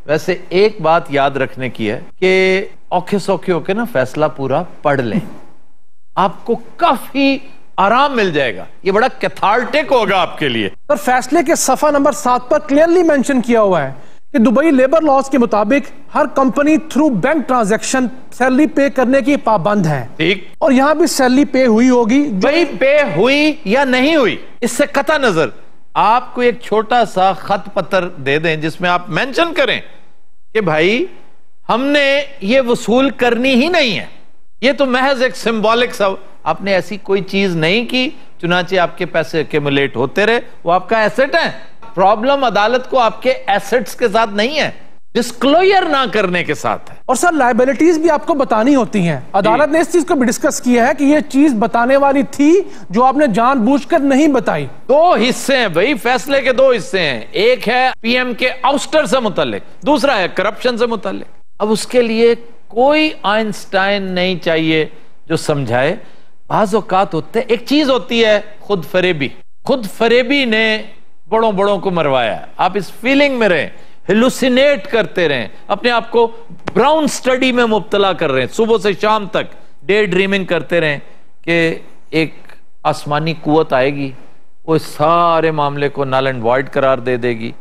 वैसे एक बात याद रखने की है कि औखे सौखे होके ना फैसला पूरा पढ़ लें, आपको काफी आराम मिल जाएगा, ये बड़ा कैथार्टिक होगा आपके लिए। पर फैसले के सफा नंबर 7 पर क्लियरली मेंशन किया हुआ है कि दुबई लेबर लॉज के मुताबिक हर company through bank transaction salary pay करने की पाबंद है। ठीक, और यहाँ भी सैलरी पे हुई होगी, भाई पे हुई या नहीं हुई इससे कता नजर आपको एक छोटा सा खत पत्र दे दें जिसमें आप मेंशन करें कि भाई हमने ये वसूल करनी ही नहीं है, ये तो महज एक सिंबॉलिक सा, आपने ऐसी कोई चीज नहीं की चुनाचे आपके पैसे एक्यूमुलेट होते रहे, वो आपका एसेट है। प्रॉब्लम अदालत को आपके एसेट्स के साथ नहीं है, डिस्क्लोजर ना करने के साथ है। और सर लायबिलिटीज भी आपको बतानी होती हैं। अदालत ने इस चीज को भी डिस्कस किया है कि ये चीज बताने वाली थी जो आपने जानबूझकर नहीं बताई। दो हिस्से हैं भाई, फैसले के दो हिस्से हैं, एक है पीएम के आउस्टर से मुताल्लिक, दूसरा है करप्शन से मुताल्लिक। अब उसके लिए कोई आइंस्टाइन नहीं चाहिए जो समझाए। बाज़ औक़ात होते, एक चीज होती है खुद फरेबी, खुद फरेबी ने बड़ों बड़ों को मरवाया। आप इस फीलिंग में रहें, हेलुसिनेट करते रहें, अपने आप को ब्राउन स्टडी में मुब्तला कर रहे हैं, सुबह से शाम तक डे ड्रीमिंग करते रहें कि एक आसमानी कुव्वत आएगी वो सारे मामले को नल एंड वॉइड करार दे देगी।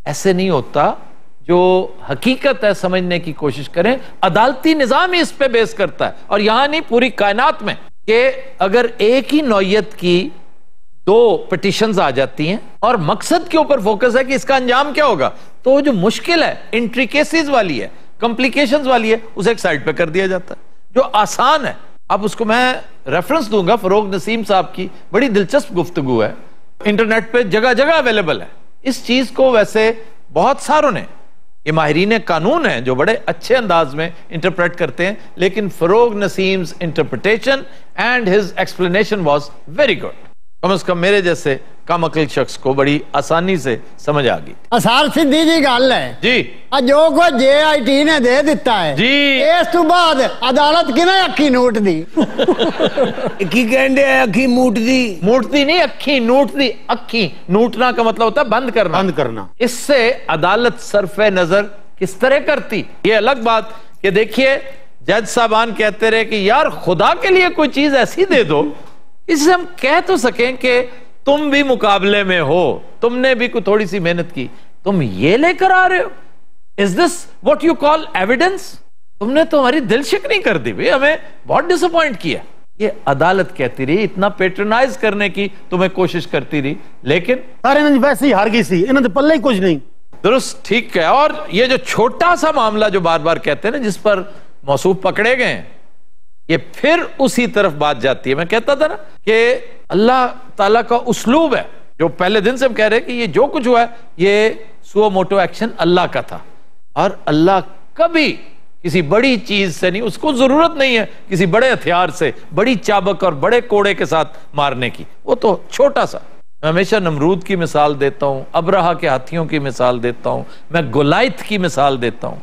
ऐसे नहीं होता, जो हकीकत है समझने की कोशिश करें। अदालती निजाम ही इस पे बेस करता है, और यहां नहीं पूरी कायनात में, कि अगर एक ही नौयत की दो पिटिशंस आ जाती हैं और मकसद के ऊपर फोकस है कि इसका अंजाम क्या होगा, तो जो मुश्किल है, इंट्रिकेसीज वाली है, कॉम्प्लिकेशंस वाली है, उसे एक साइड पे कर दिया जाता है। जो आसान है, अब उसको मैं रेफरेंस दूंगा, फरोग नसीम साहब की बड़ी दिलचस्प गुफ्तगू है, इंटरनेट पे जगह जगह अवेलेबल है। इस चीज को वैसे बहुत सारों ने, ये माहिरीन कानून हैं जो बड़े अच्छे अंदाज में इंटरप्रेट करते हैं, लेकिन Farogh Naseem's interpretation and his explanation was very good. कम से कम मेरे जैसे कम अकल शख्स को बड़ी आसानी से समझ आ गई। असार सीधी जी गल है जी, जो को JIT ने दे दिता है जी, इस तो बाद अदालत किने अखी नोट दी की कहंदे अखी मूट दी, मूटती नहीं, अखी नूट दी। अखी नूटना का मतलब होता है बंद करना, बंद करना। इससे अदालत सरफे नजर किस तरह करती, ये अलग बात। कि देखिए जज साहबान कहते रहे कि यार खुदा के लिए कोई चीज ऐसी दे दो इससे हम कह तो सकें कि तुम भी मुकाबले में हो, तुमने भी कोई थोड़ी सी मेहनत की, तुम ये लेकर आ रहे हो। Is this what you call evidence? तुमने तो हमारी दिल शिकनी कर दी भाई, हमें बहुत डिसअपॉइंट किया। ये अदालत कहती रही, इतना पेट्रोनाइज करने की तुम्हें कोशिश करती रही, लेकिन सारे वैसे ही हार गई सी, इन्होंने पल्ले ही कुछ नहीं। दुरुस्त, ठीक है। और ये जो छोटा सा मामला जो बार बार कहते हैं ना, जिस पर मौसूफ पकड़े गए हैं, ये फिर उसी तरफ बात जाती है। मैं कहता था ना कि अल्लाह ताला का उसलूब है, जो पहले दिन से हम कह रहे हैं कि ये जो कुछ हुआ है ये सुओ मोटो एक्शन अल्लाह का था, और अल्लाह कभी किसी बड़ी चीज से नहीं, उसको जरूरत नहीं है किसी बड़े हथियार से, बड़ी चाबक और बड़े कोड़े के साथ मारने की, वो तो छोटा सा। मैं हमेशा नमरूद की मिसाल देता हूं, अबरहा के हाथियों की मिसाल देता हूं, मैं गोलायत की मिसाल देता हूं।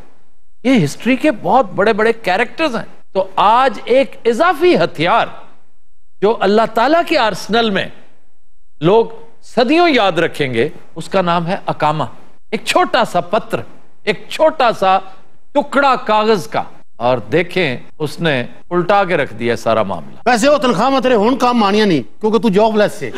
ये हिस्ट्री के बहुत बड़े बड़े कैरेक्टर्स हैं। तो आज एक इजाफी हथियार जो अल्लाह ताला के आर्सनल में लोग सदियों याद रखेंगे, उसका नाम है अकामा। एक छोटा सा पत्र, एक छोटा सा टुकड़ा कागज का, और देखें उसने उल्टा के रख दिया सारा मामला। वैसे वो तनख्वाह मत रहे हुन काम मानिया नहीं, क्योंकि तू जॉबलेस है।